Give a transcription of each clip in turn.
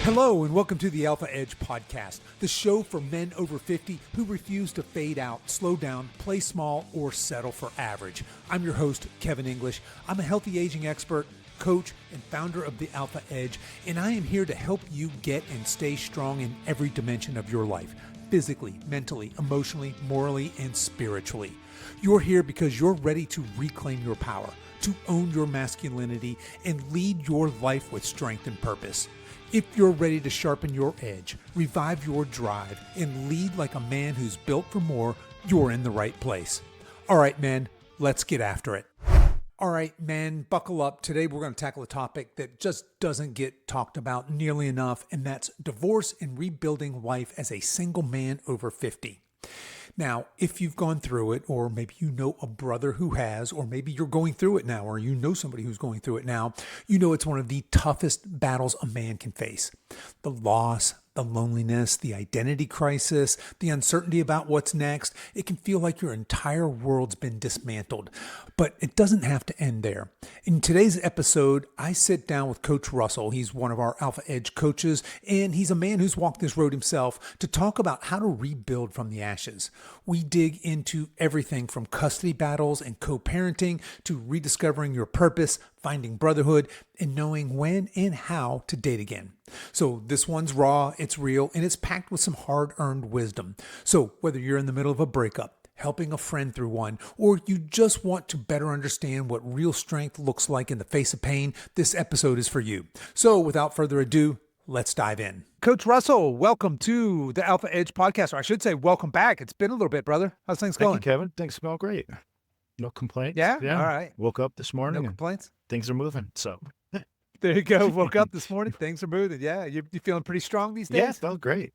Hello and welcome to the Alpha Edge Podcast, the show for men over 50 who refuse to fade out, slow down, play small, or settle for average. I'm your host, Kevin English. I'm a healthy aging expert, coach, and founder of the Alpha Edge, and I am here to help you get and stay strong in every dimension of your life, physically, mentally, emotionally, morally, and spiritually. You're here because you're ready to reclaim your power, to own your masculinity, and lead your life with strength and purpose. If you're ready to sharpen your edge, revive your drive, and lead like a man who's built for more, you're in the right place. All right, men, let's get after it. All right, men, buckle up. Today we're going to tackle a topic that just doesn't get talked about nearly enough, and that's divorce and rebuilding life as a single man over 50. Now, if you've gone through it, or maybe you know a brother who has, or maybe you're going through it now, or you know somebody who's going through it now, you know it's one of the toughest battles a man can face. The loss, the loneliness, the identity crisis, the uncertainty about what's next. It can feel like your entire world's been dismantled, but it doesn't have to end there. In today's episode, I sit down with Coach Russell. He's one of our Alpha Edge coaches, and he's a man who's walked this road himself to talk about how to rebuild from the ashes. We dig into everything from custody battles and co-parenting to rediscovering your purpose, finding brotherhood, and knowing when and how to date again. So this one's raw, it's real, and it's packed with some hard-earned wisdom. So whether you're in the middle of a breakup, helping a friend through one, or you just want to better understand what real strength looks like in the face of pain, this episode is for you. So without further ado, let's dive in. Coach Russell, welcome to the Alpha Edge Podcast, or I should say welcome back. It's been a little bit, brother. How's things going? Thank you, Kevin. Things smell great. No complaints. Yeah? All right. Woke up this morning. No complaints? Things are moving. So there you go. Woke up this morning. Things are moving. Yeah. You feeling pretty strong these days? Yeah, felt great.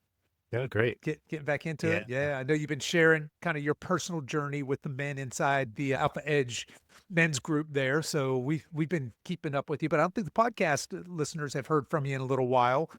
Yeah, great. Getting back into it. Yeah. I know you've been sharing kind of your personal journey with the men inside the Alpha Edge men's group there. So we've been keeping up with you, but I don't think the podcast listeners have heard from you in a little while.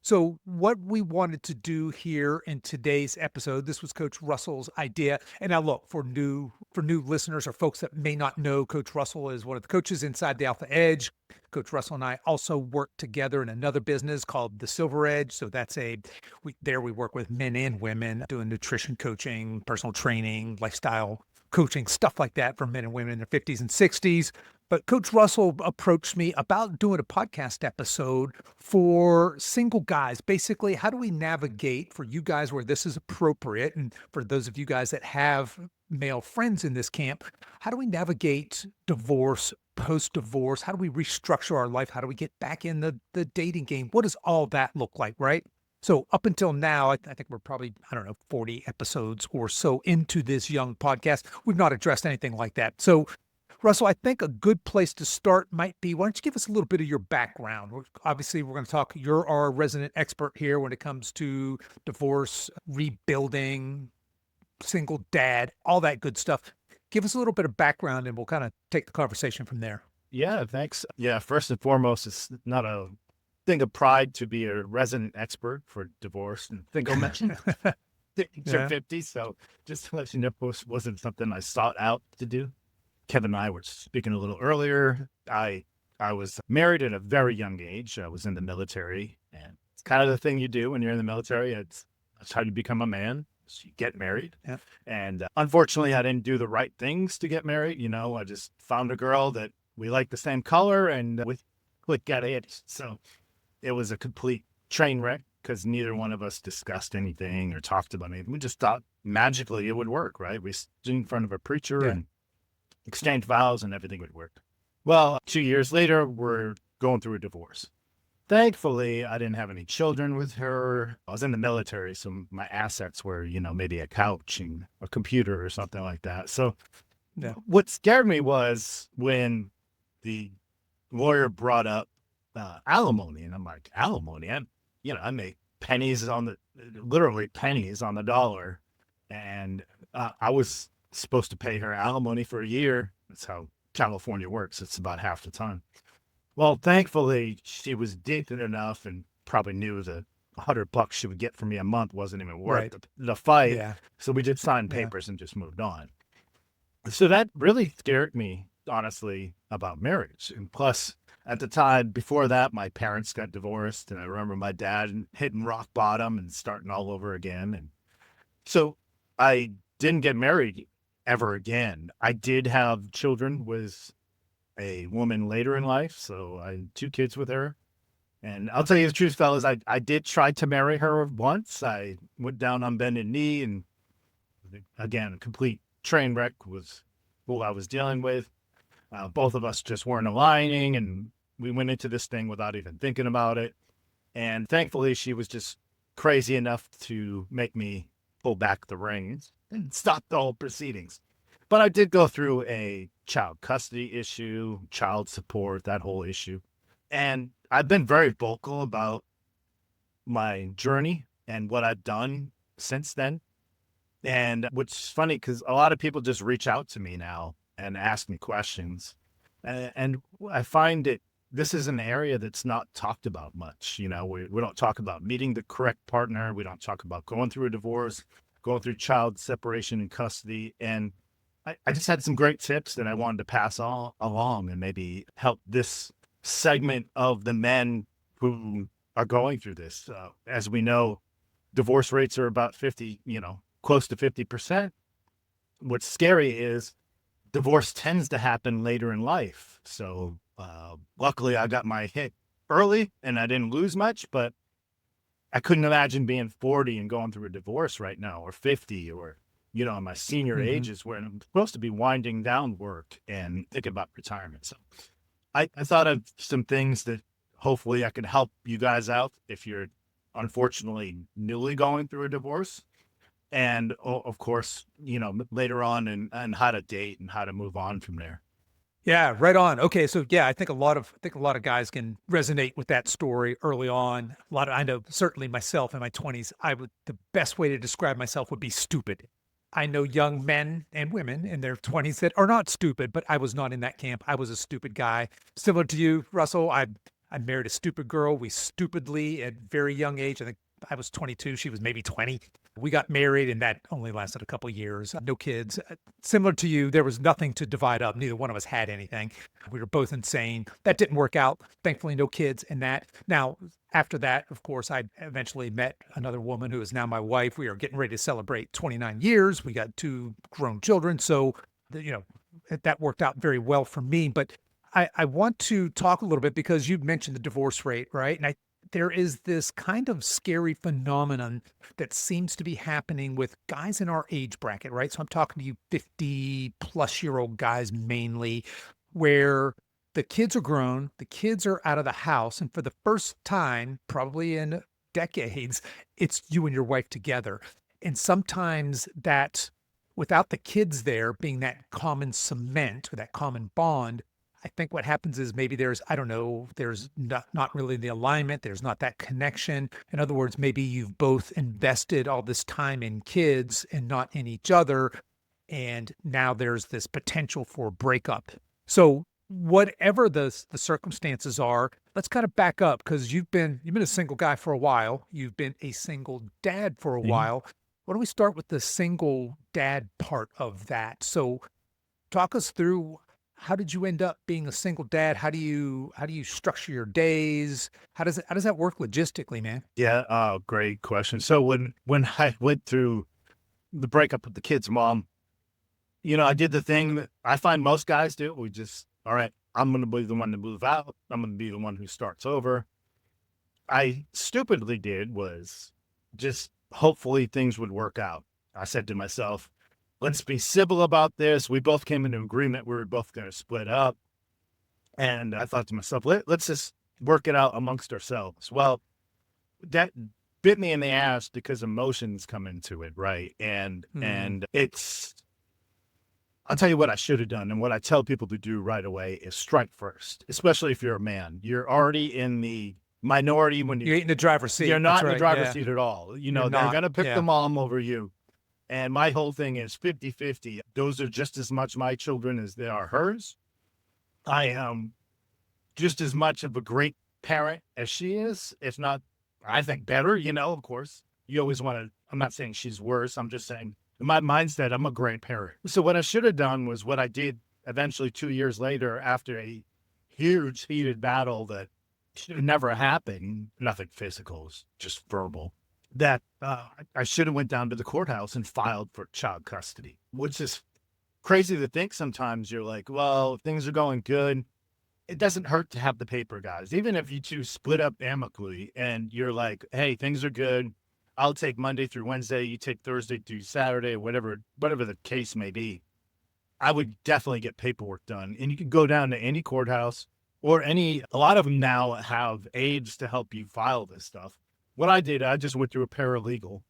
So what we wanted to do here in today's episode, this was Coach Russell's idea. And now look, for new listeners or folks that may not know, Coach Russell is one of the coaches inside the Alpha Edge. Coach Russell and I also work together in another business called the Silver Edge. So that's we work with men and women doing nutrition coaching, personal training, lifestyle coaching, stuff like that for men and women in their 50s and 60s. But Coach Russell approached me about doing a podcast episode for single guys. Basically, how do we navigate for you guys where this is appropriate? And for those of you guys that have male friends in this camp, how do we navigate divorce, post-divorce? How do we restructure our life? How do we get back in the dating game? What does all that look like, right? So up until now, I think we're probably, 40 episodes or so into this young podcast. We've not addressed anything like that. So Russell, I think a good place to start might be, why don't you give us a little bit of your background? Obviously, we're going to talk, you're our resident expert here when it comes to divorce, rebuilding, single dad, all that good stuff. Give us a little bit of background and we'll kind of take the conversation from there. Yeah, thanks. Yeah, first and foremost, it's not a thing of pride to be a resident expert for divorce and single men. You're 50, so just to let you know, this wasn't something I sought out to do. Kevin and I were speaking a little earlier. I was married at a very young age. I was in the military, and it's kind of the thing you do when you're in the military. That's how you become a man. So you get married. Yeah. And unfortunately, I didn't do the right things to get married. I just found a girl that we liked the same color, and we got it. So it was a complete train wreck because neither one of us discussed anything or talked about anything. We just thought magically it would work, right? We stood in front of a preacher and exchanged vows and everything would work. Well, 2 years later, we're going through a divorce. Thankfully, I didn't have any children with her. I was in the military, so my assets were, maybe a couch and a computer or something like that. So what scared me was when the lawyer brought up alimony. And I'm like, alimony? I make literally pennies on the dollar. And I was supposed to pay her alimony for a year. That's how California works. It's about half the time. Well, thankfully, she was decent enough and probably knew the $100 she would get from me a month wasn't even worth the fight. Yeah. So we just signed papers and just moved on. So that really scared me honestly about marriage. And plus, at the time before that, my parents got divorced, and I remember my dad hitting rock bottom and starting all over again. And so I didn't get married ever again. I did have children with a woman later in life, so I had 2 kids with her. And I'll tell you the truth, fellas, I did try to marry her once. I went down on bended knee, and again, a complete train wreck was who I was dealing with. Both of us just weren't aligning, and we went into this thing without even thinking about it. And thankfully, she was just crazy enough to make me pull back the reins and stop the whole proceedings. But I did go through a child custody issue, child support, that whole issue. And I've been very vocal about my journey and what I've done since then. And which is funny because a lot of people just reach out to me now and ask me questions. And I find this is an area that's not talked about much. You know, we don't talk about meeting the correct partner. We don't talk about going through a divorce, going through child separation and custody. And I just had some great tips that I wanted to pass along and maybe help this segment of the men who are going through this. As we know, divorce rates are about 50, close to 50%. What's scary is divorce tends to happen later in life. So luckily I got my hit early and I didn't lose much, but I couldn't imagine being 40 and going through a divorce right now, or 50, or, in my senior ages where I'm supposed to be winding down work and thinking about retirement. So I thought of some things that hopefully I could help you guys out if you're unfortunately newly going through a divorce. And of course, later on and how to date and how to move on from there. Yeah, right on. Okay, so yeah, I think a lot of guys can resonate with that story early on. I know certainly myself in my 20s, the best way to describe myself would be stupid. I know young men and women in their 20s that are not stupid, but I was not in that camp. I was a stupid guy. Similar to you, Russell, I married a stupid girl. We stupidly at very young age, I think I was 22, she was maybe 20. We got married and that only lasted a couple of years. No kids. Similar to you, there was nothing to divide up. Neither one of us had anything. We were both insane. That didn't work out. Thankfully, no kids in that. Now, after that, of course, I eventually met another woman who is now my wife. We are getting ready to celebrate 29 years. We got 2 grown children. So, that worked out very well for me. But I want to talk a little bit because you mentioned the divorce rate, right? And there is this kind of scary phenomenon that seems to be happening with guys in our age bracket, right? So I'm talking to you 50-plus-year-old guys mainly, where the kids are grown, the kids are out of the house, and for the first time, probably in decades, it's you and your wife together. And sometimes that, without the kids there being that common cement or that common bond, I think what happens is maybe there's not really the alignment. There's not that connection. In other words, maybe you've both invested all this time in kids and not in each other. And now there's this potential for breakup. So whatever the circumstances are, let's kind of back up because you've been a single guy for a while. You've been a single dad for a while. Why don't we start with the single dad part of that? So talk us through, how did you end up being a single dad? How do you structure your days? How does that work logistically, man? Yeah, great question. So when I went through the breakup with the kid's mom, I did the thing that I find most guys do. We just, all right, I'm going to be the one to move out. I'm going to be the one who starts over. I stupidly did was just hopefully things would work out. I said to myself, let's be civil about this. We both came into agreement. We were both going to split up. And I thought to myself, let's just work it out amongst ourselves. Well, that bit me in the ass because emotions come into it, right? And I'll tell you what I should have done. And what I tell people to do right away is strike first, especially if you're a man. You're already in the minority when you're in the driver's seat. You're not in the driver's seat at all. They're going to pick the mom over you. And my whole thing is 50-50. Those are just as much my children as they are hers. I am just as much of a great parent as she is, if not, I think better, of course. You always want to, I'm not saying she's worse. I'm just saying in my mindset, I'm a great parent. So what I should have done was what I did eventually 2 years later, after a huge heated battle that should have never happened, nothing physical, it's just verbal, that I should have went down to the courthouse and filed for child custody, which is crazy to think. Sometimes you're like, well, things are going good. It doesn't hurt to have the paper, guys. Even if you two split up amicably and you're like, hey, things are good. I'll take Monday through Wednesday. You take Thursday through Saturday, whatever the case may be. I would definitely get paperwork done. And you can go down to any courthouse or a lot of them now have aides to help you file this stuff. What I did, I just went through a paralegal.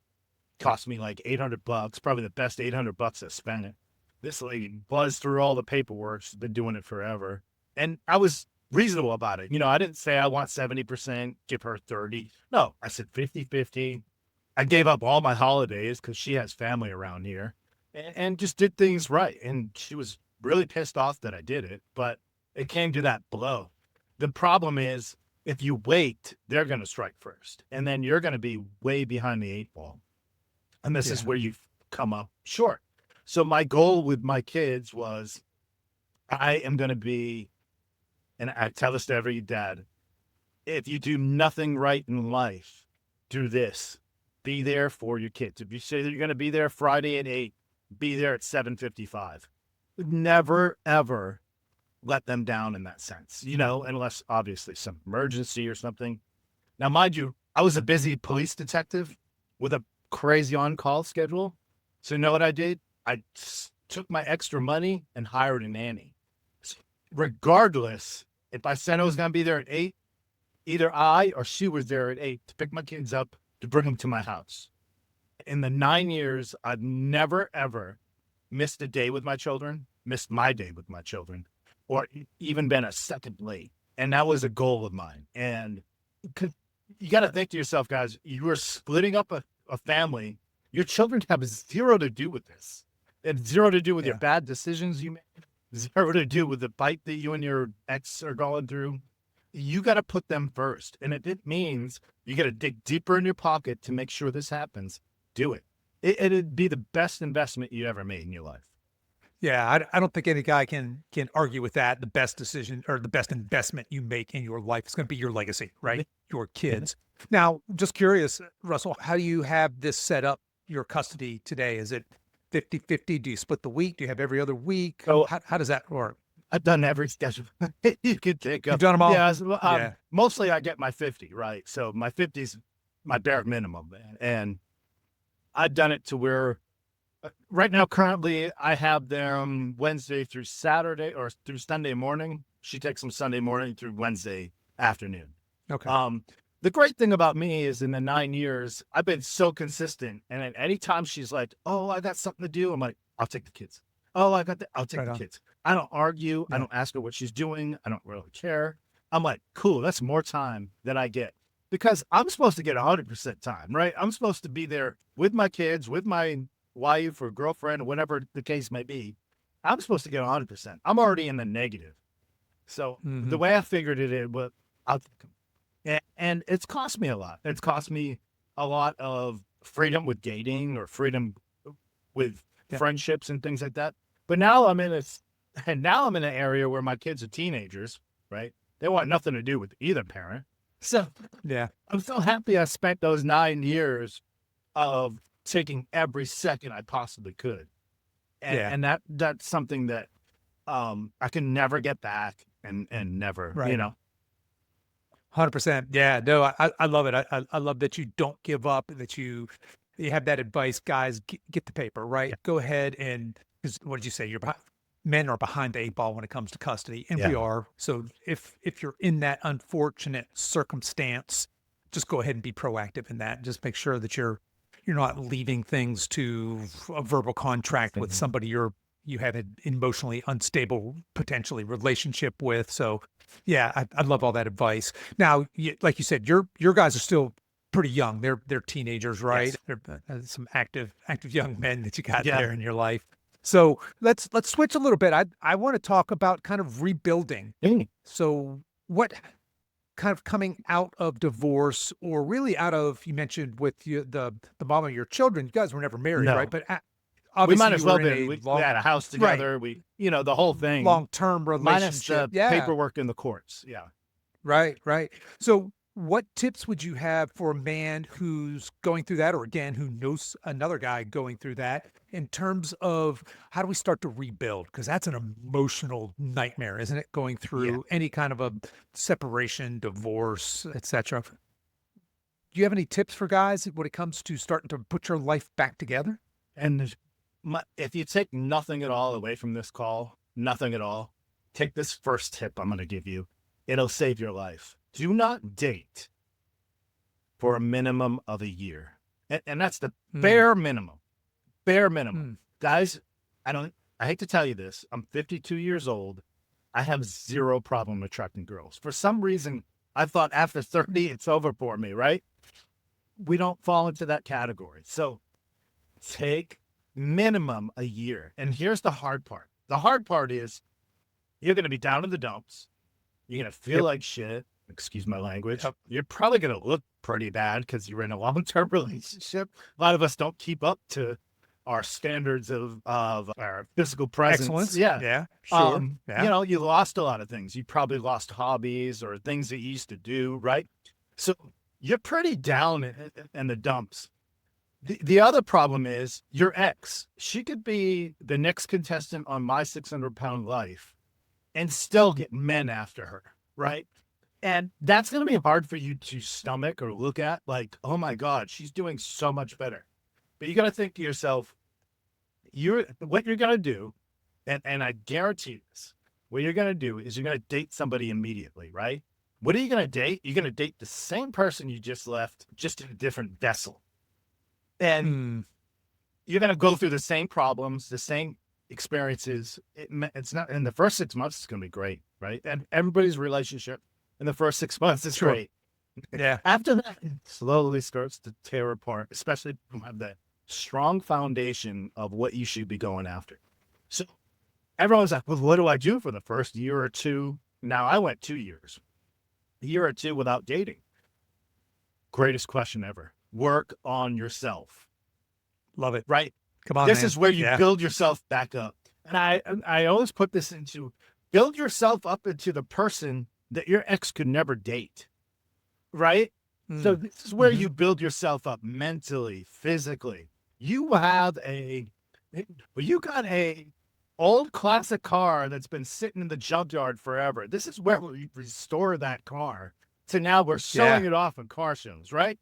Cost me like $800, probably the best $800 I spent it. This lady buzzed through all the paperwork. She's been doing it forever. And I was reasonable about it. I didn't say I want 70%, give her 30. No, I said 50-50. I gave up all my holidays because she has family around here and just did things right. And she was really pissed off that I did it, but it came to that blow. The problem is if you wait, they're going to strike first, and then you're going to be way behind the 8 ball. And this is where you come up short. So my goal with my kids was I am going to be, and I tell this to every dad, if you do nothing right in life, do this. Be there for your kids. If you say that you're going to be there Friday at 8, be there at 7:55. Never, ever let them down in that sense, unless obviously some emergency or something. Now, mind you, I was a busy police detective with a crazy on-call schedule. So you know what I did? I took my extra money and hired a nanny. So regardless, if I said I was going to be there at 8, either I or she was there at 8 to pick my kids up, to bring them to my house. In the 9 years, I've never, ever missed a day with my children, missed my day with my children, or even been a second late. And that was a goal of mine. And you got to think to yourself, guys, you are splitting up a family. Your children have zero to do with this. And zero to do with your bad decisions you made, zero to do with the fight that you and your ex are going through. You got to put them first. And if it means you got to dig deeper in your pocket to make sure this happens, do it. It'd be the best investment you ever made in your life. Yeah, I don't think any guy can argue with that. The best decision or the best investment you make in your life is going to be your legacy, right? Your kids. Now, just curious, Russell, how do you have this set up, your custody today? Is it 50-50? Do you split the week? Do you have every other week? So, how does that work? I've done every schedule you could think of. You've done them all? Yeah. Mostly I get my 50, right? So my 50's my bare minimum. And I've done it to where right now, currently, I have them Wednesday through Saturday or through Sunday morning. She takes them Sunday morning through Wednesday afternoon. Okay. The great thing about me is in the 9 years, I've been so consistent. And at any time she's like, oh, I got something to do, I'm like, I'll take the kids. Oh, I'll take the kids. I don't argue. Yeah. I don't ask her what she's doing. I don't really care. I'm like, cool, that's more time than I get because I'm supposed to get 100% time, right? I'm supposed to be there with my kids, with my wife or girlfriend or whatever the case may be. I'm supposed to get 100%. I'm already in the negative. So the way I figured it was, and it's cost me a lot. It's cost me a lot of freedom with dating or freedom with friendships and things like that. But now I'm in an area where my kids are teenagers, right? They want nothing to do with either parent. So I'm so happy I spent those 9 years of taking every second I possibly could. And that's something that I can never get back and never, 100%. Yeah, no, I love it. I love that you don't give up, that you have that advice, guys, get the paper, right? Yeah. Go ahead and, because what did you say? Men are behind the 8 ball when it comes to custody, and we are. So if you're in that unfortunate circumstance, just go ahead and be proactive in that. Just make sure that you're not leaving things to a verbal contract with somebody you have an emotionally unstable, potentially relationship with. So yeah, I love all that advice. Now, like you said, your guys are still pretty young. They're teenagers, right? Yes. They're some active young men that you got there in your life. So let's switch a little bit. I want to talk about kind of rebuilding. So what kind of coming out of divorce, or really out of, you mentioned with the mom of your children, you guys were never married, right? But we might obviously as you well were in been. a We had a house together. The whole thing. long-term Minus relationship. the Yeah. paperwork in the courts. Yeah. Right, right. So, what tips would you have for a man who's going through that, or again, who knows another guy going through that, in terms of how do we start to rebuild? Because that's an emotional nightmare, isn't it? Going Yeah. through any kind of a separation, divorce, etc. Do you have any tips for guys when it comes to starting to put your life back together? And if you take nothing at all away from this call, nothing at all, take this first tip I'm going to give you. It'll save your life. Do not date for a minimum of a year. And that's the Mm, bare minimum. Bare minimum. mm. Guys, I hate to tell you this. I'm 52 years old. I have zero problem attracting girls. For some reason, I thought after 30, it's over for me, right? We don't fall into that category. So take minimum a year. And here's the hard part. The hard part is you're going to be down in the dumps. You're going to feel Yep. like shit. Excuse my language. Yep. You're probably going to look pretty bad because you're in a long-term relationship. A lot of us don't keep up to our standards of our physical presence. Excellence. Yeah. Yeah. Sure. Yeah. You lost a lot of things. You probably lost hobbies or things that you used to do, right? So you're pretty down in the dumps. The other problem is your ex. She could be the next contestant on My 600-Pound Life and still get men after her, right? And that's going to be hard for you to stomach or look at, like, oh my God, she's doing so much better. But you got to think to yourself, what you're going to do, and I guarantee this, what you're going to do is you're going to date somebody immediately, right? What are you going to date? You're going to date the same person you just left, just in a different vessel. And you're going to go through the same problems, the same experiences. It's not in the first 6 months, it's going to be great, right? And everybody's relationship in the first 6 months is great. Yeah. After that, it slowly starts to tear apart, especially if you have that strong foundation of what you should be going after. So everyone's like, well, what do I do for the first year or two? Now, I went 2 years, a year or two without dating. Greatest question ever. Work on yourself. Love it. Right? Come on, This man. is where you Yeah. build yourself back up. And I always put this into build yourself up into the person that your ex could never date. Right? So this is where you build yourself up mentally, physically. You got a old classic car that's been sitting in the junkyard forever. This is where we restore that car. So now we're showing it off in car shows, right?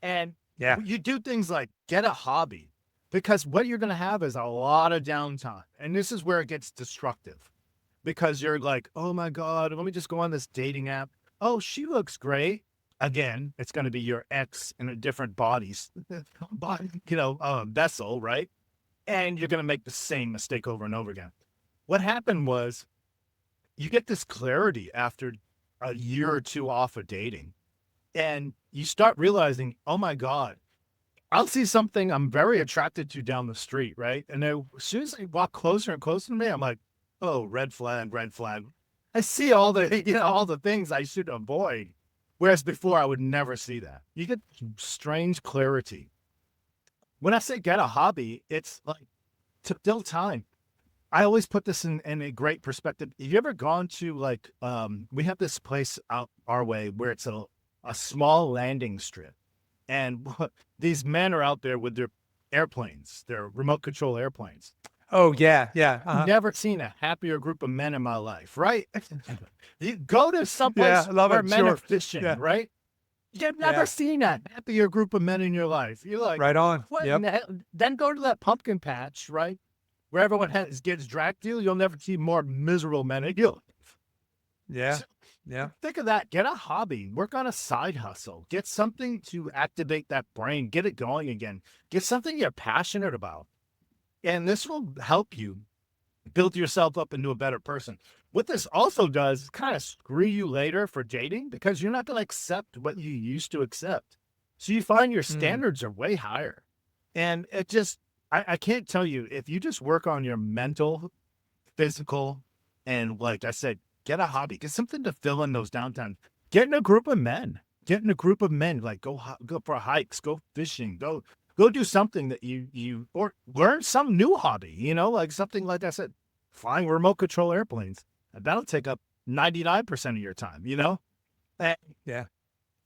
And you do things like get a hobby, because what you're going to have is a lot of downtime. And this is where it gets destructive, because you're like, oh my God, let me just go on this dating app. Oh, she looks great. Again, it's going to be your ex in a different vessel, right? And you're going to make the same mistake over and over again. What happened was you get this clarity after a year or two off of dating, and you start realizing, oh my God, I'll see something I'm very attracted to down the street, right? And then as soon as they walk closer and closer to me, I'm like, oh, red flag, red flag. I see all the things I should avoid. Whereas before, I would never see that. You get strange clarity. When I say get a hobby, it's like to fill time. I always put this in a great perspective. Have you ever gone to we have this place out our way where it's a small landing strip. And these men are out there with their airplanes, their remote control airplanes. Oh, yeah. Yeah. I've never seen a happier group of men in my life, right? You go to someplace where men are fishing, right? You've never seen a happier group of men in your life. You're like, right on. What Yep. in the hell? Then go to that pumpkin patch, right? Where everyone gets dragged to. You'll never see more miserable men in your life. Yeah. So, Yeah. think of that. Get a hobby. Work on a side hustle. Get something to activate that brain. Get it going again. Get something you're passionate about. And this will help you build yourself up into a better person. What this also does is kind of screw you later for dating, because you're not going to accept what you used to accept. So you find your standards are way higher. And it just, I can't tell you, if you just work on your mental, physical, and like I said, get a hobby, get something to fill in those downtime. Get in a group of men. Like go for hikes, go fishing, go Go do something that or learn some new hobby, like something like I said, flying remote control airplanes. That'll take up 99% of your time, And Yeah.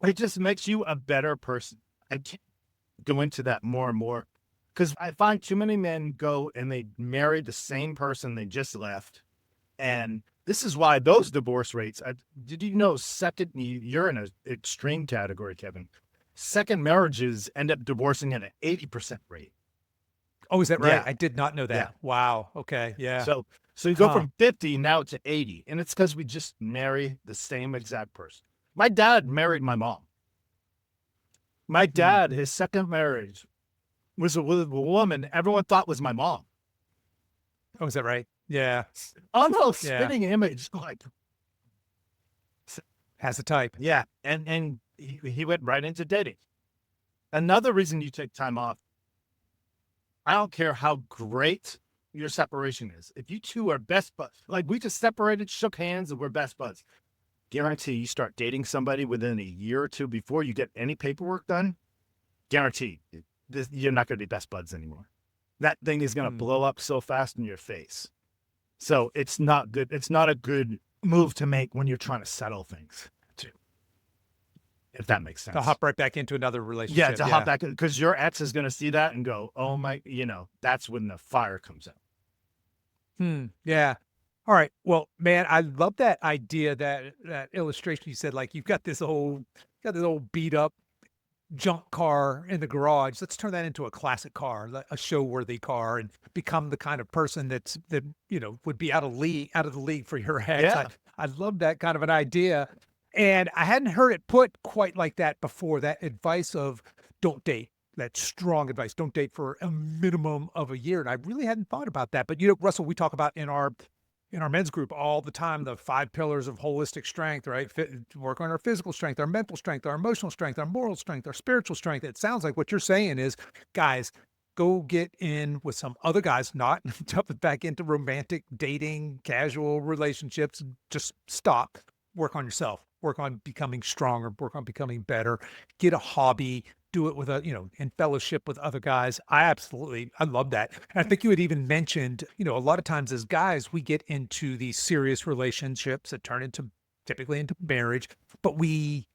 it just makes you a better person. I can't go into that more and more because I find too many men go and they marry the same person they just left. And this is why those divorce rates, did you know, second, you're in an extreme category, Kevin. Second marriages end up divorcing at an 80% rate. Oh, is that right? Yeah. I did not know that. Yeah. Wow. Okay. Yeah. So you go from 50 now to 80, and it's because we just marry the same exact person. My dad married my mom. My dad, his second marriage was with a woman everyone thought was my mom. Oh, is that right? Yeah. Almost Yeah. spitting image, like, Has a type. yeah. And he went right into dating. Another reason you take time off, I don't care how great your separation is. If you two are best buds, like we just separated, shook hands, and we're best buds, guarantee you start dating somebody within a year or two before you get any paperwork done, guarantee you're not going to be best buds anymore. That thing is going to blow up so fast in your face. So it's not good. It's not a good move to make when you're trying to settle things, too. If that makes sense. To hop right back into another relationship. Yeah, to hop back, because your ex is going to see that and go, oh my, that's when the fire comes out. Yeah. All right. Well, man, I love that idea, that illustration you said, like you've got this old beat up junk car in the garage. Let's turn that into a classic car, a show worthy car, and become the kind of person that would be out of the league for your ex. Yeah. I love that kind of an idea. And I hadn't heard it put quite like that before. That advice of don't date. That strong advice. Don't date for a minimum of a year. And I really hadn't thought about that. But Russell, we talk about in our men's group all the time, the 5 pillars of holistic strength, right? Work on our physical strength, our mental strength, our emotional strength, our moral strength, our spiritual strength. It sounds like what you're saying is, guys, go get in with some other guys, not jump back into romantic dating, casual relationships. Just stop. Work on yourself. Work on becoming stronger. Work on becoming better. Get a hobby. Do it with in fellowship with other guys. I love that. And I think you had even mentioned, a lot of times as guys, we get into these serious relationships that turn typically into marriage, but we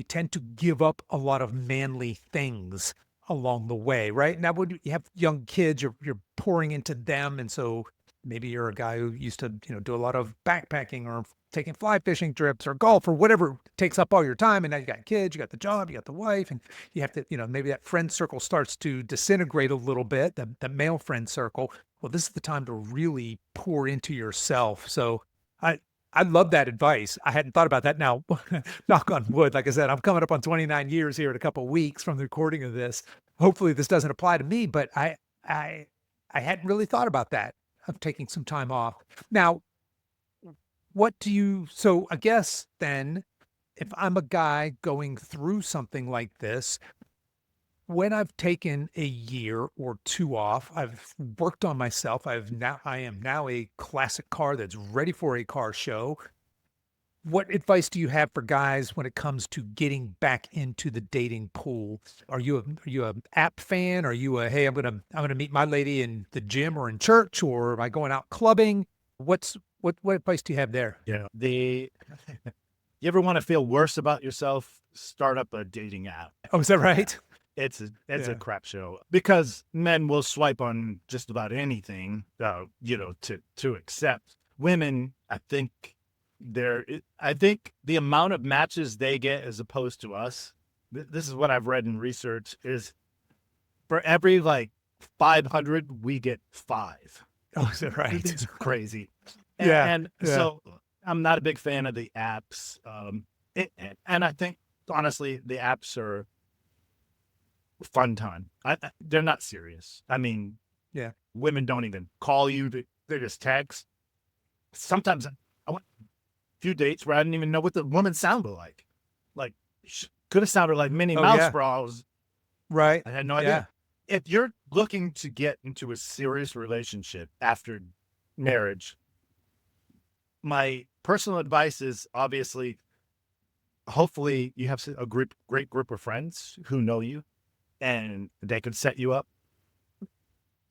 tend to give up a lot of manly things along the way, right? Now, when you have young kids, you're pouring into them. And so maybe you're a guy who used to, do a lot of backpacking or taking fly fishing trips or golf or whatever takes up all your time. And now you got kids, you got the job, you got the wife, and you have to, maybe that friend circle starts to disintegrate a little bit, the male friend circle. Well, this is the time to really pour into yourself. So I love that advice. I hadn't thought about that. Now, knock on wood, like I said, I'm coming up on 29 years here in a couple of weeks from the recording of this. Hopefully this doesn't apply to me, but I hadn't really thought about that, of taking some time off. Now, so I guess then, if I'm a guy going through something like this, when I've taken a year or two off, I've worked on myself. I am now a classic car that's ready for a car show. What advice do you have for guys when it comes to getting back into the dating pool? Are you a app fan? Are you hey, I'm gonna meet my lady in the gym or in church, or am I going out clubbing? What advice do you have there? Yeah. You ever want to feel worse about yourself? Start up a dating app. Oh, is that right? It's a crap show, because men will swipe on just about anything, to accept. Women, I think the amount of matches they get as opposed to us, this is what I've read in research, is for every 500, we get 5. Oh, is that right? It's crazy. So I'm not a big fan of the apps. And I think, honestly, the apps are fun time. They're not serious. I mean, yeah, women don't even call you. They just text. Sometimes I went a few dates where I didn't even know what the woman sounded like. Like, could have sounded like Minnie Mouse bras. Right. I had no idea. If you're looking to get into a serious relationship after marriage, my personal advice is, obviously, hopefully you have a great group of friends who know you. and they could set you up.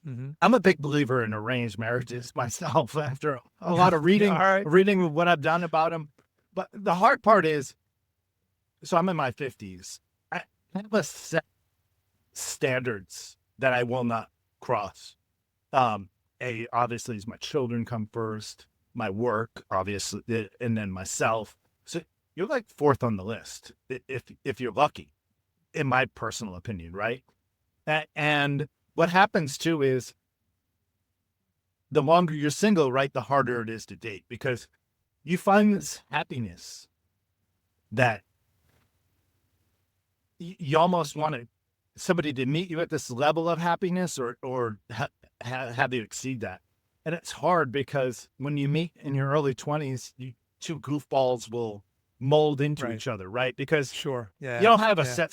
Mm-hmm. I'm a big believer in arranged marriages myself after a lot of All right. reading what I've done about them. But the hard part is, so I'm in my 50s. I have a set standards that I will not cross. Obviously, is my children come first, my work, obviously, and then myself. So you're like fourth on the list if you're lucky, in my personal opinion, right? And what happens too is the longer you're single, right, the harder it is to date because you find this happiness that you almost want somebody to meet you at this level of happiness or have you exceed that. And it's hard because when you meet in your early 20s, two goofballs will mold into Right. each other, right? Because Sure. Yeah. you don't have a Yeah.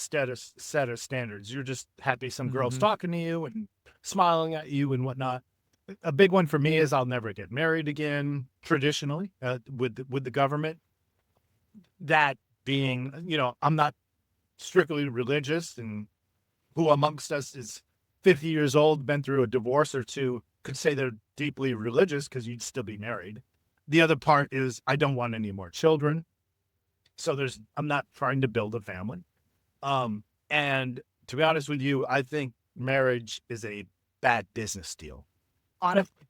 set of standards. You're just happy some girl's Mm-hmm. talking to you and smiling at you and whatnot. A big one for me is I'll never get married again, traditionally, with the government. That being, I'm not strictly religious, and who amongst us is 50 years old, been through a divorce or two, could say they're deeply religious because you'd still be married. The other part is I don't want any more children. So I'm not trying to build a family. And to be honest with you, I think marriage is a bad business deal. Honestly,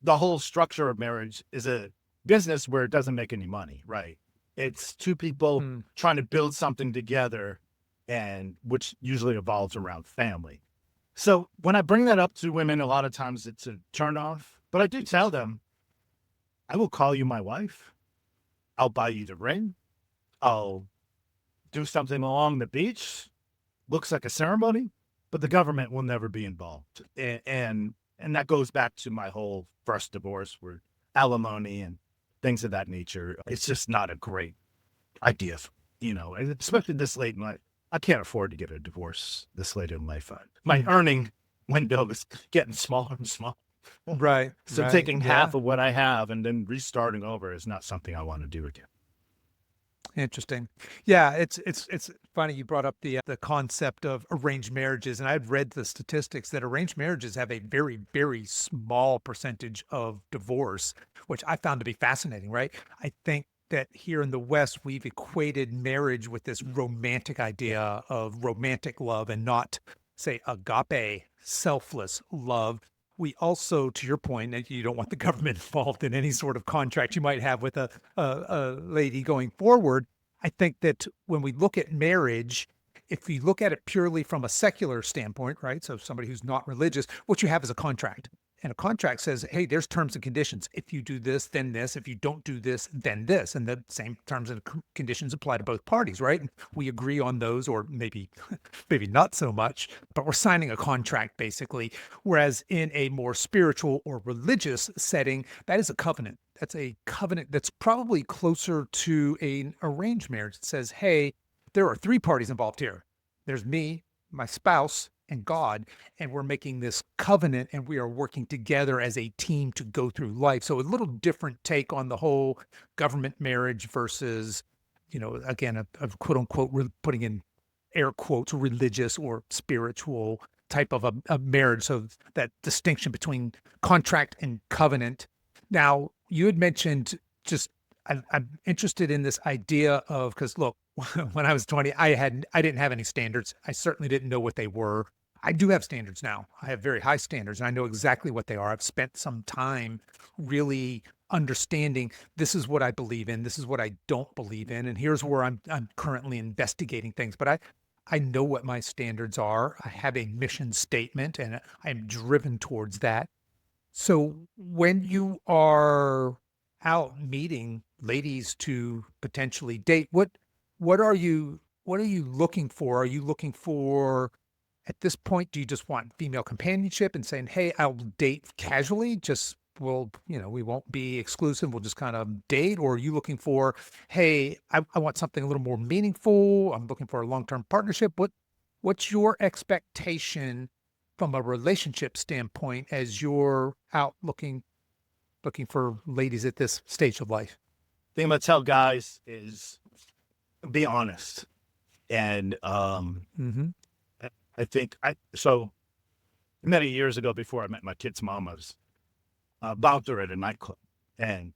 the whole structure of marriage is a business where it doesn't make any money, right? It's two people trying to build something together, and which usually evolves around family. So when I bring that up to women, a lot of times it's a turn off, but I do tell them, I will call you my wife. I'll buy you the ring. I'll do something along the beach. Looks like a ceremony, but the government will never be involved. And that goes back to my whole first divorce where alimony and things of that nature. It's just not a great idea, especially this late in life. I can't afford to get a divorce this late in life. My earning window is getting smaller and smaller. Right. So right. taking Yeah. half of what I have and then restarting over is not something I want to do again. Interesting. Yeah, it's funny you brought up the concept of arranged marriages, and I've read the statistics that arranged marriages have a very, very small percentage of divorce, which I found to be fascinating, right? I think that here in the West, we've equated marriage with this romantic idea of romantic love and not, say, agape, selfless love. We also, to your point, that you don't want the government involved in any sort of contract you might have with a lady going forward. I think that when we look at marriage, if you look at it purely from a secular standpoint, right? So somebody who's not religious, what you have is a contract. And a contract says, hey, there's terms and conditions. If you do this, then this. If you don't do this, then this. And the same terms and conditions apply to both parties, right? And we agree on those, or maybe not so much, but we're signing a contract basically. Whereas in a more spiritual or religious setting, that is a covenant. That's a covenant that's probably closer to an arranged marriage. It says, hey, there are three parties involved here. There's me, my spouse, and God, and we're making this covenant and we are working together as a team to go through life. So a little different take on the whole government marriage versus, again, a quote unquote, putting in air quotes, religious or spiritual type of a marriage. So that distinction between contract and covenant. Now, you had mentioned I'm interested in this idea of, because look, when I was 20, I didn't have any standards. I certainly didn't know what they were. I do have standards now. I have very high standards and I know exactly what they are. I've spent some time really understanding this is what I believe in, this is what I don't believe in, and here's where I'm currently investigating things. But I know what my standards are. I have a mission statement and I'm driven towards that. So when you are out meeting ladies to potentially date, what are you looking for? Are you looking for, at this point, do you just want female companionship and saying, hey, I'll date casually, just we won't be exclusive, we'll just kind of date? Or are you looking for, hey, I want something a little more meaningful, I'm looking for a long-term partnership? What's your expectation from a relationship standpoint as you're out looking for ladies at this stage of life? Thing I'm gonna tell guys is be honest. And Mm-hmm. So many years ago, before I met my kid's mom, I was a bouncer at a nightclub, and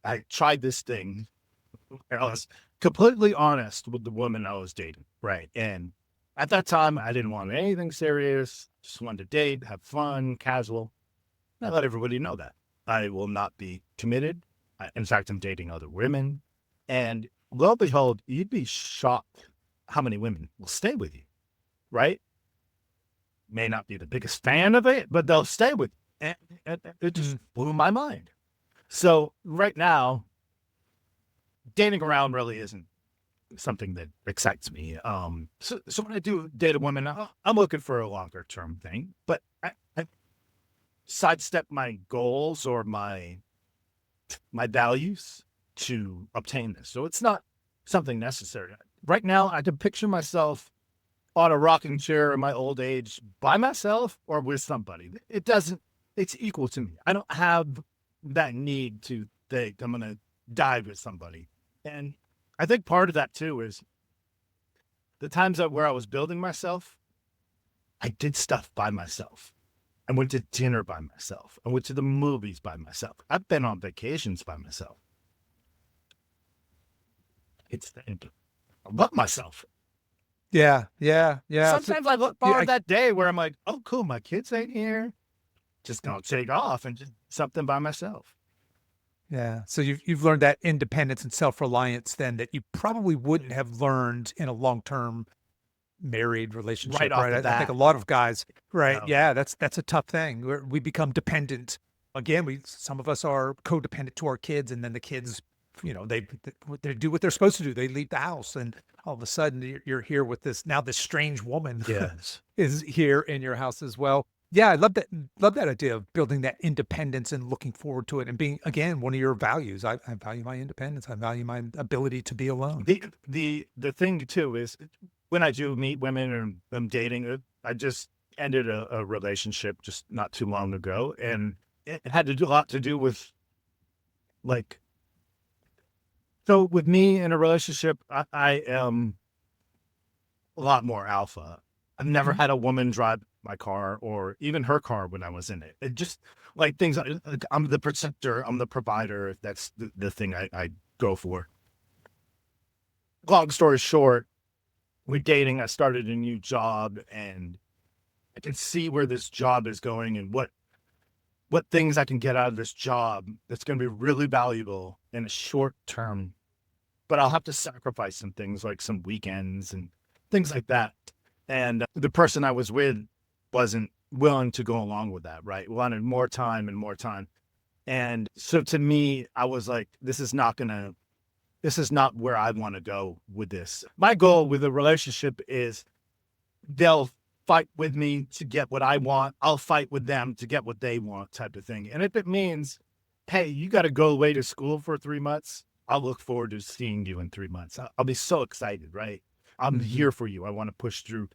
I tried this thing. I was completely honest with the woman I was dating, right? And at that time, I didn't want anything serious. Just wanted to date, have fun, casual. I let everybody know that I will not be committed. In fact, I'm dating other women. And lo and behold, you'd be shocked how many women will stay with you, right? May not be the biggest fan of it, but they'll stay with you. And it just blew my mind. So right now, dating around really isn't something that excites me. So when I do date a woman, I'm looking for a longer term thing, but I sidestep my goals or my values to obtain this. So it's not something necessary. Right now, I can picture myself on a rocking chair in my old age by myself or with somebody. It's equal to me. I don't have that need to think I'm going to die with somebody. And I think part of that too is the times where I was building myself, I did stuff by myself. I went to dinner by myself. I went to the movies by myself. I've been on vacations by myself. I love myself. Yeah. Sometimes I look forward to that day where I'm like, oh, cool, my kids ain't here. Just gonna take off and just something by myself. Yeah. So you've learned that independence and self-reliance then that you probably wouldn't have learned in a long-term married relationship, Right off right? the I bat. think a lot of guys, right? No. Yeah, that's a tough thing. We become dependent. Again, some of us are codependent to our kids, and then the kids, they do what they're supposed to do. They leave the house, and all of a sudden you're here with this strange woman Yes. is here in your house as well. Yeah, I love that idea of building that independence and looking forward to it and being, again, one of your values. I value my independence. I value my ability to be alone. The thing too is when I do meet women and I'm dating, I just ended a relationship just not too long ago, and it had to do a lot to do with like. So with me in a relationship, I am a lot more alpha. I've never had a woman drive my car or even her car when I was in it. It just like things. I'm the protector. I'm the provider. That's the thing I go for. Long story short, we're dating. I started a new job, and I can see where this job is going and what things I can get out of this job that's going to be really valuable in a short term. But I'll have to sacrifice some things like some weekends and things like that. And the person I was with wasn't willing to go along with that, right? Wanted more time and more time. And so to me, I was like, this is not where I want to go with this. My goal with a relationship is they'll fight with me to get what I want. I'll fight with them to get what they want, type of thing. And if it means, hey, you got to go away to school for 3 months, I'll look forward to seeing you in 3 months. I'll be so excited, right? I'm here for you. I want to push through.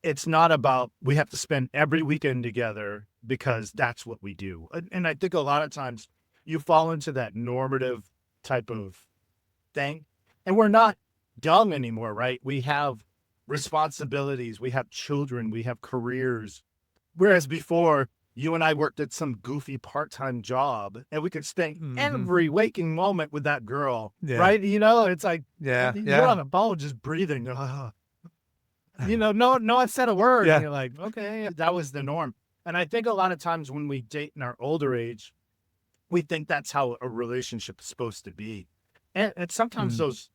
It's not about we have to spend every weekend together because that's what we do. And I think a lot of times you fall into that normative type of thing. And we're not young anymore, right? We have responsibilities. We have children. We have careers. Whereas before, you and I worked at some goofy part-time job and we could spend every waking moment with that girl, right? It's like, you're on a ball just breathing. No one said a word. Yeah. And you're like, okay, that was the norm. And I think a lot of times when we date in our older age, we think that's how a relationship is supposed to be. And sometimes those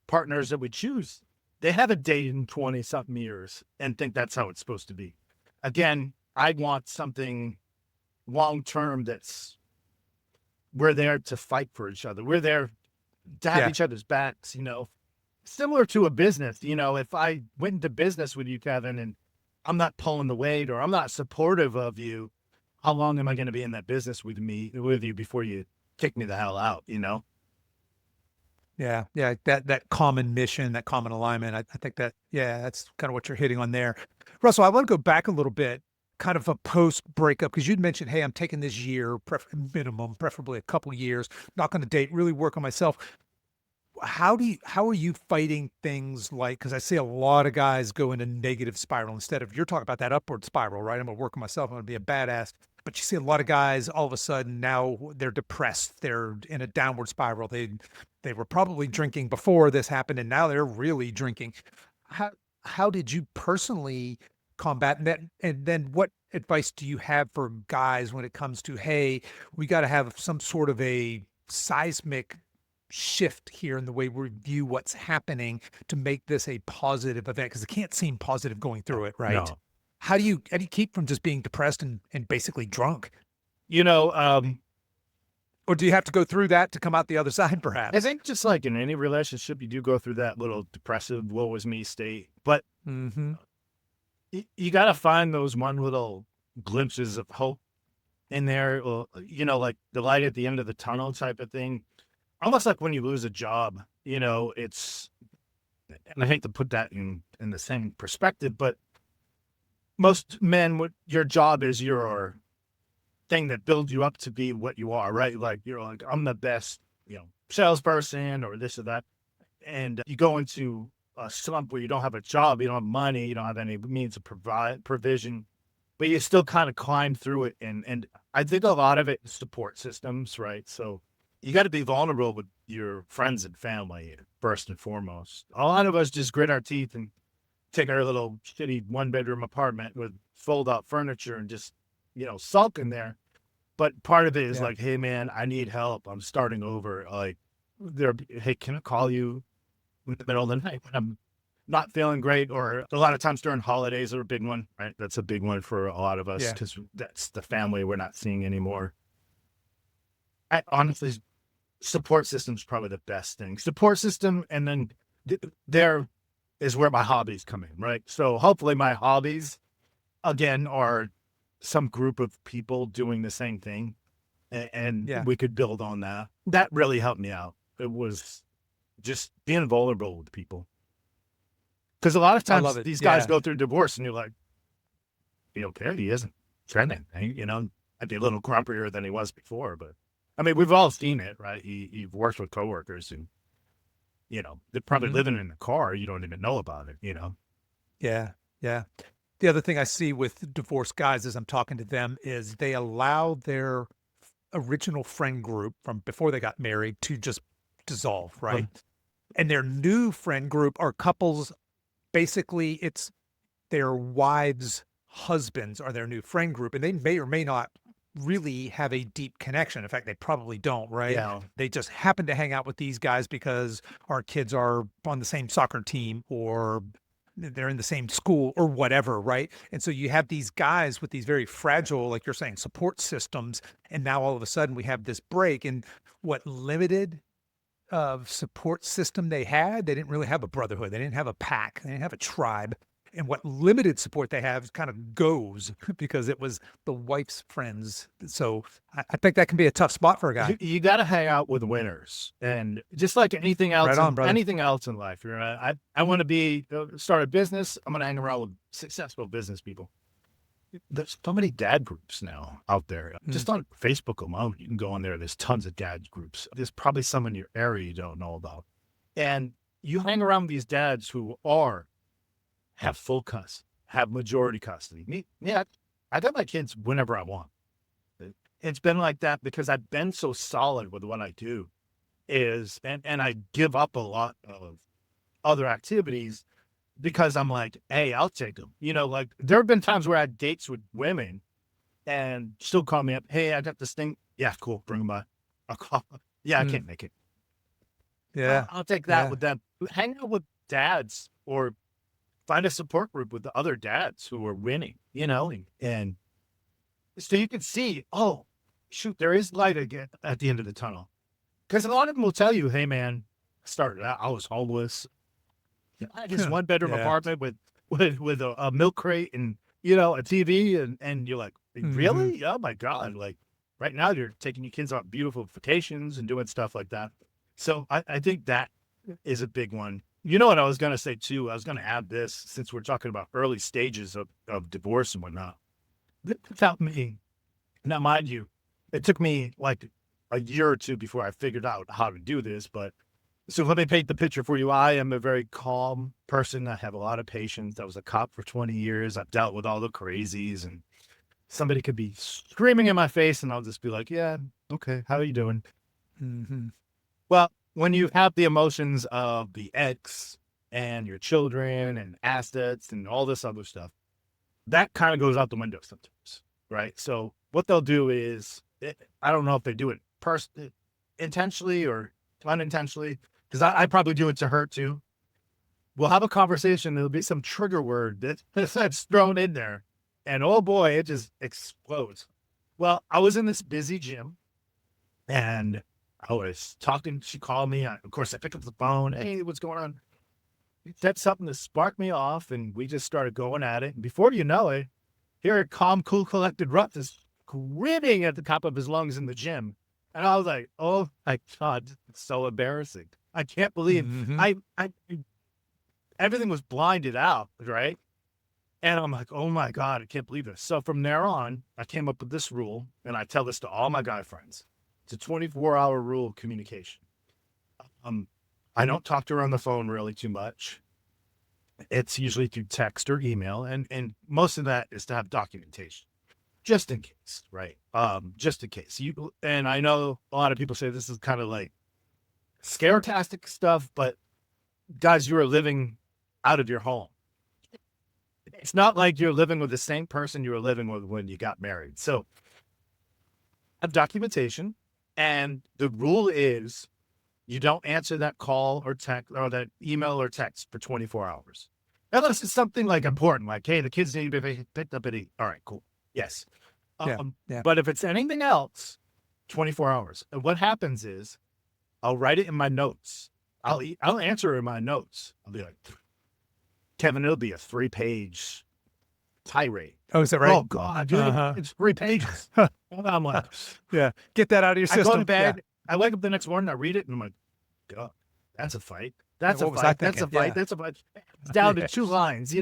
partners that we choose, they haven't dated in 20-something years and think that's how it's supposed to be. Again, I want something long-term that's we're there to fight for each other. We're there to have each other's backs, similar to a business. If I went into business with you, Kevin, and I'm not pulling the weight or I'm not supportive of you, how long am I going to be in that business with you before you kick me the hell out, Yeah. That common mission, that common alignment. I think that's kind of what you're hitting on there. Russell, I want to go back a little bit, kind of a post breakup, because you'd mentioned, hey, I'm taking this year, minimum, preferably a couple years, not going to date, really work on myself. how are you fighting things like, because I see a lot of guys go in a negative spiral instead of, you're talking about that upward spiral, right? I'm gonna work on myself, I'm gonna be a badass. But you see a lot of guys all of a sudden now they're depressed, they're in a downward spiral. They were probably drinking before this happened and now they're really drinking. How how did you personally combat that? And then what advice do you have for guys when it comes to, hey, we got to have some sort of a seismic shift here in the way we view what's happening to make this a positive event? Because it can't seem positive going through it, right? No. How do you keep from just being depressed and basically drunk? You know, Or do you have to go through that to come out the other side, I perhaps? think just like in any relationship, you do go through that little depressive, woe is me state. But Mm-hmm. you got to find those one little glimpses of hope in there, or, like the light at the end of the tunnel type of thing. Almost like when you lose a job, it's, and I hate to put that in the same perspective, but most men, your job is your thing that builds you up to be what you are, right? Like you're like, I'm the best, salesperson or this or that. And you go into a slump where you don't have a job, you don't have money, you don't have any means of provision, but you still kind of climb through it. And I think a lot of it is support systems, right? So you got to be vulnerable with your friends and family first and foremost. A lot of us just grit our teeth and take our little shitty 1-bedroom apartment with fold out furniture and just, sulk in there. But part of it is Yeah. like, hey man, I need help. I'm starting over. Like hey, can I call you in the middle of the night when I'm not feeling great? Or a lot of times during holidays are a big one, right? That's a big one for a lot of us Yeah. because that's the family we're not seeing anymore. Honestly, support system is probably the best thing. Support system, and then there is where my hobbies come in, right? So hopefully my hobbies, again, are some group of people doing the same thing, and Yeah. we could build on that. That really helped me out. It was just being vulnerable with people. Because a lot of I love times it. these guys Yeah. go through divorce and you're like, okay, he isn't trending, I'd be a little grumpier than he was before, but I mean, we've all seen it, right? You've worked with coworkers who, they're probably Hmm. living in the car. You don't even know about it. Yeah. Yeah. The other thing I see with divorced guys as I'm talking to them is they allow their original friend group from before they got married to just dissolve, right? And their new friend group are couples. Basically, it's their wives' husbands are their new friend group, and they may or may not really have a deep connection. In fact, they probably don't, right? Yeah. They just happen to hang out with these guys because our kids are on the same soccer team or they're in the same school or whatever, right? And so you have these guys with these very fragile, like you're saying, support systems. And now all of a sudden we have this break. And what limited support system they had, they didn't really have a brotherhood. They didn't have a pack. They didn't have a tribe. And what limited support they have kind of goes because it was the wife's friends. So I think that can be a tough spot for a guy. You got to hang out with winners, and just like anything else Right on, and brother. anything else in life, I want to be start a business. I'm going to hang around with successful business people. There's so many dad groups now out there. Mm. Just on Facebook alone, you can go on there. There's tons of dad groups. There's probably some in your area you don't know about, and you hang around with these dads who have full custody, have majority custody. Yeah, I got my kids whenever I want. It's been like that because I've been so solid with what I do and I give up a lot of other activities because I'm like, hey, I'll take them. Like there have been times where I had dates with women and still call me up. Hey, I got this thing. Yeah, cool. Bring them by. I'll call. Yeah, I Mm. can't make it. Yeah. I'll take that Yeah. with them. Hang out with dads or find a support group with the other dads who are winning, and so you can see, oh, shoot, there is light again at the end of the tunnel. Because a lot of them will tell you, hey, man, I was homeless. I had this 1-bedroom Yeah. apartment with a milk crate and, a TV. And you're like, Hmm. really? Oh, my God. Like right now you're taking your kids on beautiful vacations and doing stuff like that. So I think that is a big one. You know what I was going to say, too? I was going to add this since we're talking about early stages of divorce and whatnot. Without me, now, mind you, it took me like a year or two before I figured out how to do this, but So let me paint the picture for you. I am a very calm person. I have a lot of patience. I was a cop for 20 years. I've dealt with all the crazies, and somebody could be screaming in my face and I'll just be like, yeah, okay, how are you doing? Mm-hmm. Well, when you have the emotions of the ex and your children and assets and all this other stuff, that kind of goes out the window sometimes, right? So what they'll do is, I don't know if they do it intentionally or unintentionally, because I probably do it to her too. We'll have a conversation. There'll be some trigger word that's thrown in there. And oh boy, it just explodes. Well, I was in this busy gym and I was talking. She called me. Of course, I picked up the phone. Hey, what's going on? Said something to spark me off, and we just started going at it. And before you know it, here a calm, cool, collected Russ is grinning at the top of his lungs in the gym. And I was like, oh my God, it's so embarrassing. I can't believe Mm-hmm. I everything was blinded out, right? And I'm like, oh my God, I can't believe this. So from there on, I came up with this rule, and I tell this to all my guy friends. It's a 24-hour rule of communication. I don't talk to her on the phone really too much. It's usually through text or email, and most of that is to have documentation, just in case, right? Just in case. And I know a lot of people say this is kind of like scare-tastic stuff, but guys, you are living out of your home. It's not like you're living with the same person you were living with when you got married. So have documentation, and the rule is you don't answer that call or text or that email or text for 24 hours. Unless it's something like important, like, hey, the kids need to be picked up at 8. All right, cool. Yes. Yeah. Yeah. But if it's anything else, 24 hours. And what happens is I'll write it in my notes. I'll answer in my notes. I'll be like, Kevin, it'll be a 3-page tirade. Oh, is that right? Oh God, dude, it's 3 pages. And I'm like, yeah, get that out of your system. I go to bed. Yeah. I wake up the next morning. I read it, and I'm like, God, that's a fight. That's a fight. That's a fight. That's a fight. It's down to 2 lines.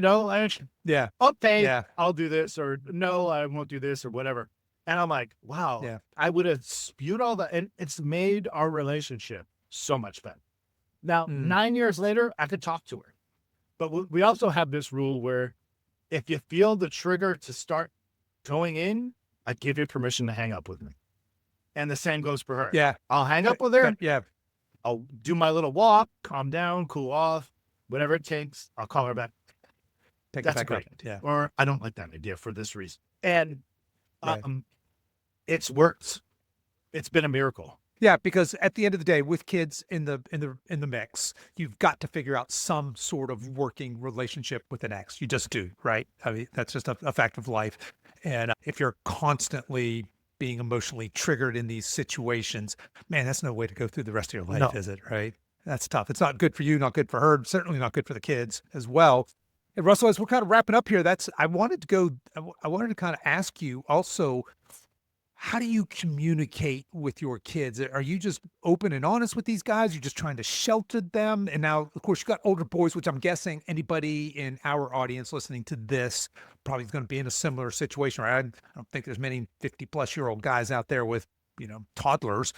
Yeah. Okay. Yeah. I'll do this, or no, I won't do this, or whatever. And I'm like, wow. Yeah. I would have spewed all that, and it's made our relationship so much better. Now, 9 years later, I could talk to her, but we also have this rule where if you feel the trigger to start going in, I give you permission to hang up with me. And the same goes for her. Yeah. I'll hang up with her. Yeah. I'll do my little walk, calm down, cool off, whatever it takes. I'll call her back. That's a great idea. Yeah. Or I don't like that idea for this reason. And it's worked. It's been a miracle. Yeah, because at the end of the day, with kids in the mix, you've got to figure out some sort of working relationship with an ex. You just do, right? I mean, that's just a fact of life. And if you're constantly being emotionally triggered in these situations, man, that's no way to go through the rest of your life, is it? Right? That's tough. It's not good for you, not good for her, certainly not good for the kids as well. And Russell, as we're kind of wrapping up here, I wanted to kind of ask you also, how do you communicate with your kids? Are you just open and honest with these guys? You're just trying to shelter them? And now, of course, you've got older boys, which I'm guessing anybody in our audience listening to this probably is going to be in a similar situation, right? I don't think there's many 50-plus-year-old guys out there with, toddlers.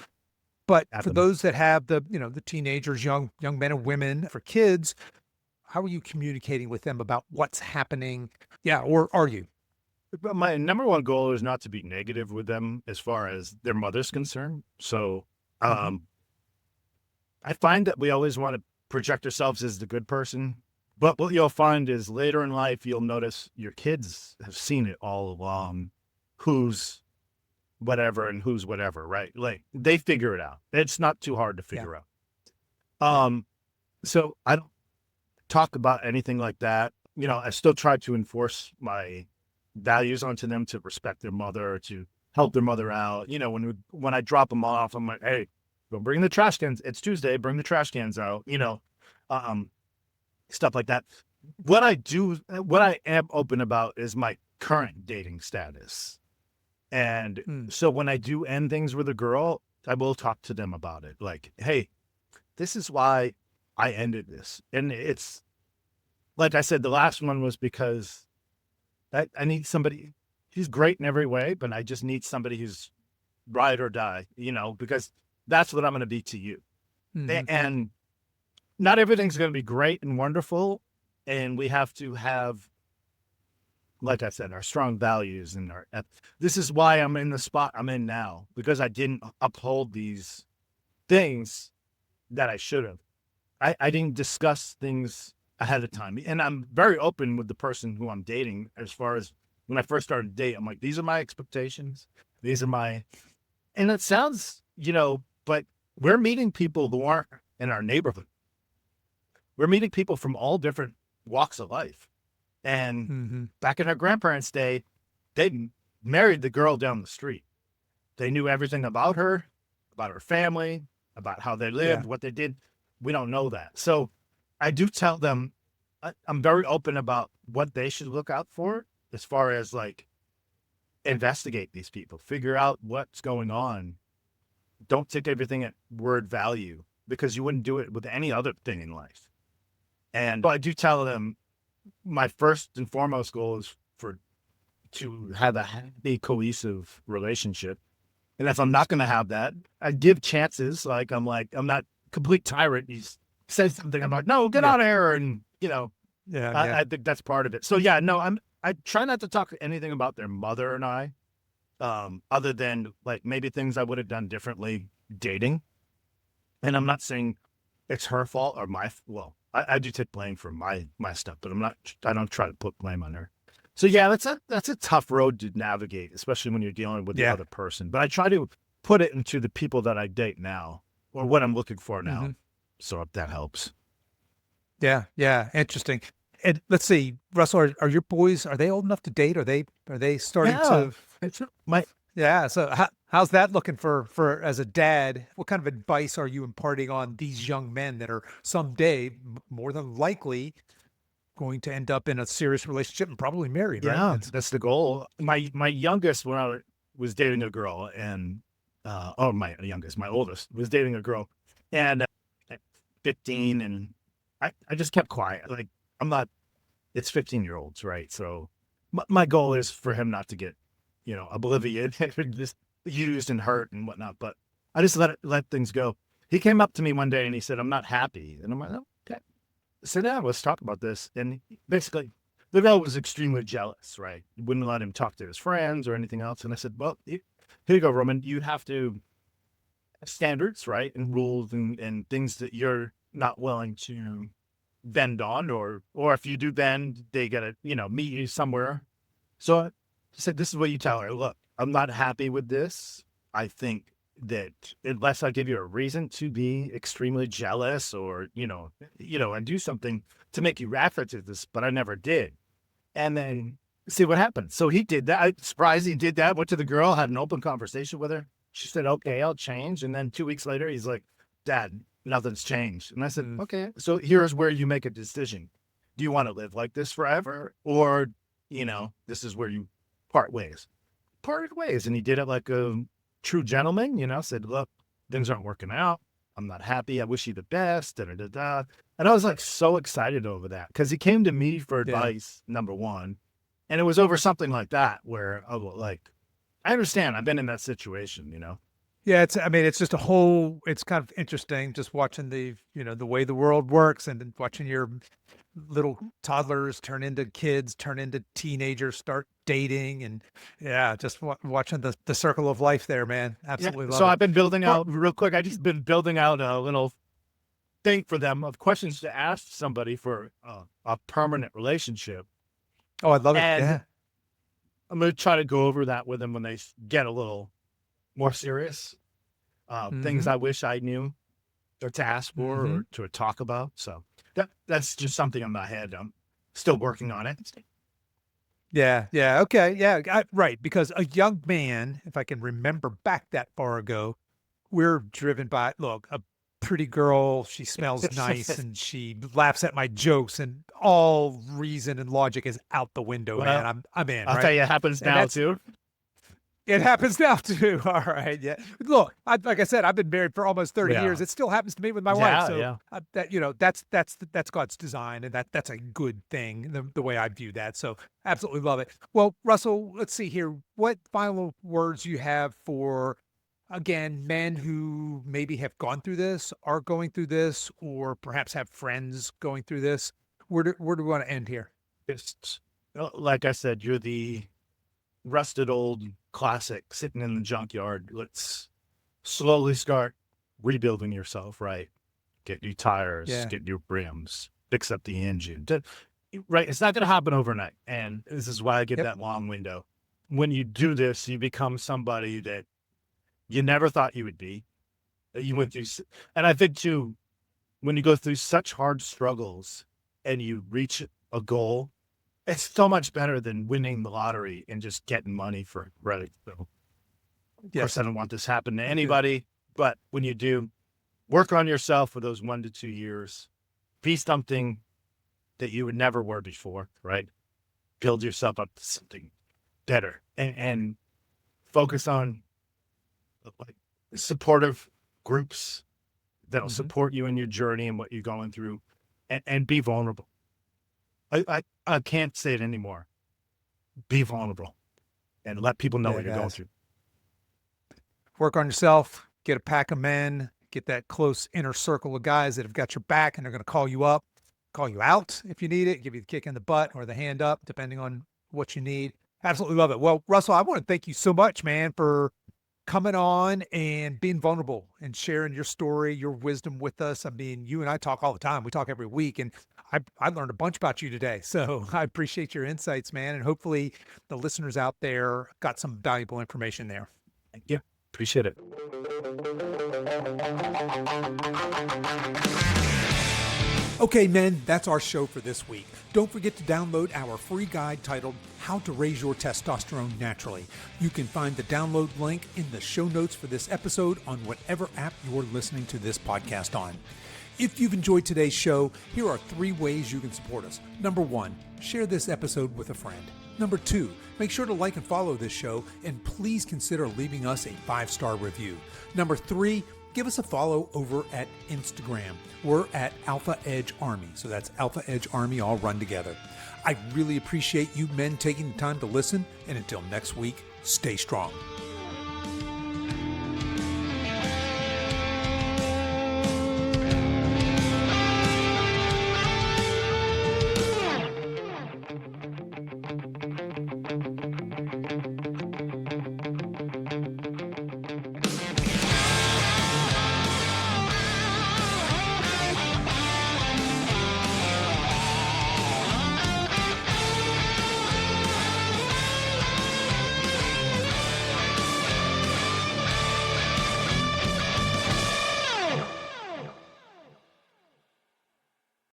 But for those that have the teenagers, young men and women, for kids, how are you communicating with them about what's happening? Yeah, or are you? But my number one goal is not to be negative with them as far as their mother's concerned. So I find that we always want to project ourselves as the good person. But what you'll find is later in life, you'll notice your kids have seen it all along, who's whatever and who's whatever, right? Like they figure it out. It's not too hard to figure out. So I don't talk about anything like that. I still try to enforce my values onto them, to respect their mother, to help their mother out. When I drop them off, I'm like, hey, go bring the trash cans. It's Tuesday. Bring the trash cans out, stuff like that. What I am open about is my current dating status. And so when I do end things with a girl, I will talk to them about it. Like, hey, this is why I ended this. And it's, like I said, the last one was because I need somebody. He's great in every way, but I just need somebody who's ride or die, because that's what I'm going to be to you. And not everything's going to be great and wonderful. And we have to have, like I said, our strong values and this is why I'm in the spot I'm in now, because I didn't uphold these things that I should have. I didn't discuss things ahead of time. And I'm very open with the person who I'm dating. As far as when I first started dating, I'm like, these are my expectations. These are my, and it sounds, but we're meeting people who aren't in our neighborhood. We're meeting people from all different walks of life. And back in our grandparents' day, they married the girl down the street. They knew everything about her family, about how they lived, what they did. We don't know that. So I do tell them, I'm very open about what they should look out for as far as like investigate these people, figure out what's going on. Don't take everything at word value, because you wouldn't do it with any other thing in life. And I do tell them my first and foremost goal is to have a happy, cohesive relationship. And if I'm not going to have that, I give chances. I'm not complete tyrant. He says something, I'm like, no, get out of here. And, I think that's part of it. So I try not to talk anything about their mother and I, other than like maybe things I would have done differently dating. And I'm not saying it's her fault or I do take blame for my stuff, but I don't try to put blame on her. So that's a tough road to navigate, especially when you're dealing with the other person. But I try to put it into the people that I date now, or what I'm looking for now. So if that helps. Yeah. Yeah. Interesting. And let's see, Russell, are your boys, are they old enough to date? Are they starting to? Yeah. So how's that looking for as a dad? What kind of advice are you imparting on these young men that are someday more than likely going to end up in a serious relationship and probably married, right? Yeah, that's the goal. My youngest, when I was dating a girl, and my oldest was dating a girl, and at 15, and I just kept quiet. Like, I'm not. It's 15-year-olds, right? So my goal is for him not to get, oblivious, just used and hurt and whatnot. But I just let things go. He came up to me one day and he said, "I'm not happy," and I'm like, "Okay, sit down. Let's talk about this." And basically, the girl was extremely jealous, right? Wouldn't let him talk to his friends or anything else. And I said, "Well, here you go, Roman. You have to have standards, right? And rules and things that you're not willing to bend on, or if you do bend, they gotta, meet you somewhere." So I said, "This is what you tell her. Look, I'm not happy with this. I think that unless I give you a reason to be extremely jealous, or, and do something to make you react to this, but I never did." And then see what happens. So he did that. I was surprised he did that. Went to the girl, had an open conversation with her. She said, "Okay, I'll change." And then 2 weeks later, he's like, "Dad, nothing's changed." And I said, "Okay, so here's where you make a decision. Do you want to live like this forever? Or, this is where you part ways." Parted ways. And he did it like a true gentleman, said, "Look, things aren't working out. I'm not happy. I wish you the best." Da, da, da, da. And I was like so excited over that, because he came to me for advice, number one. And it was over something like that, where I was like, I understand. I've been in that situation, Yeah, it's just it's kind of interesting just watching the way the world works, and then watching your little toddlers turn into kids, turn into teenagers, start dating, and just watching the circle of life there, man. Absolutely love so it. I've been building out real quick. I just been building out a little thing for them of questions to ask somebody for a permanent relationship. Oh, I love it. And Yeah. I'm going to try to go over that with them when they get a little more serious. Things I wish I knew, or to ask for, or to talk about. So that's just something in my head. I'm still working on it. Yeah. Yeah. Okay. Yeah. Right. Because a young man, if I can remember back that far ago, we're driven by, look, a pretty girl, she smells nice and she laughs at my jokes, and all reason and logic is out the window, Well, man. I'm in, I'll right? tell you, it happens And now too. it happens now too. All right. Yeah. Look, like I said, I've been married for almost 30 years. It still happens to me with my wife. So that's God's design, and that's a good thing, the way I view that. So absolutely love it. Well, Russell, let's see here. What final words you have for again, men who maybe have gone through this, are going through this, or perhaps have friends going through this? Where do we want to end here? Just like I said, you're the rusted old classic sitting in the junkyard. Let's slowly start rebuilding yourself, right? Get new tires, Yeah. get new rims, fix up the engine. Right? It's not going to happen overnight. And this is why I give Yep. that long window. When you do this, you become somebody that you never thought you would be. You went through, and I think too, when you go through such hard struggles and you reach a goal, it's so much better than winning the lottery and just getting money for credit. So, of course, I don't want this to happen to anybody, but when you do, work on yourself for those 1 to 2 years. Be something that you would never were before, right? Build yourself up to something better and focus on like supportive groups that'll support you in your journey and what you're going through, and be vulnerable. I can't say it anymore. Be vulnerable and let people know what you're going through. Work on yourself, get a pack of men, get that close inner circle of guys that have got your back and they're going to call you up, call you out if you need it, give you the kick in the butt or the hand up, depending on what you need. Absolutely love it. Well, Russell, I want to thank you so much, man, for coming on and being vulnerable and sharing your story, your wisdom with us. I mean, you and I talk all the time. We talk every week, and I learned a bunch about you today. So I appreciate your insights, man. And hopefully the listeners out there got some valuable information there. Thank you. Appreciate it. Okay, men, that's our show for this week. Don't forget to download our free guide titled How to Raise Your Testosterone Naturally. You can find the download link in the show notes for this episode on whatever app you're listening to this podcast on. If you've enjoyed today's show, here are 3 ways you can support us. Number 1, share this episode with a friend. Number 2, make sure to like and follow this show, and please consider leaving us a 5-star review. Number 3, give us a follow over at Instagram. We're at Alpha Edge Army. So that's Alpha Edge Army all run together. I really appreciate you men taking the time to listen. And until next week, stay strong.